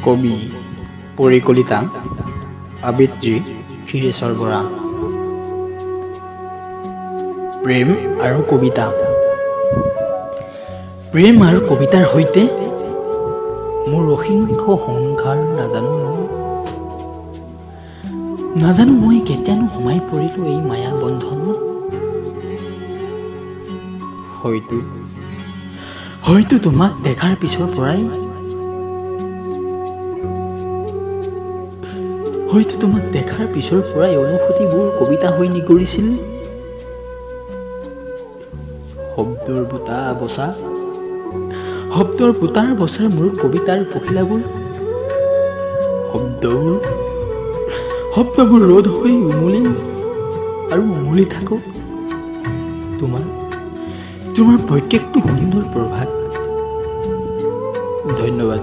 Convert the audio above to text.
কবি পৰী কলিতা, আবৃত্তি ক্ষীৰেশ্বৰ বৰা। প্ৰেম আৰু কবিতা। প্ৰেম আৰু কবিতাৰ সৈতে মোৰ অসংখ্য সংসাৰ নাজানো মই কেতিয়ানো সোমাই পৰিলো এই মায়া বন্ধনত। হয়তো তোমাক দেখাৰ পিছৰ পৰাই অনুভূতিবোৰ কবিতা হৈ নিগৰিছিল। শব্দৰ বুটাৰ বছাৰ মূৰত কবিতাৰ পখিলাবোৰ, শব্দবোৰ ৰ'দ হৈ উমলি থাকক। তোমাৰ প্ৰত্যেকটো সুন্দৰ প্ৰভাত। ধন্যবাদ।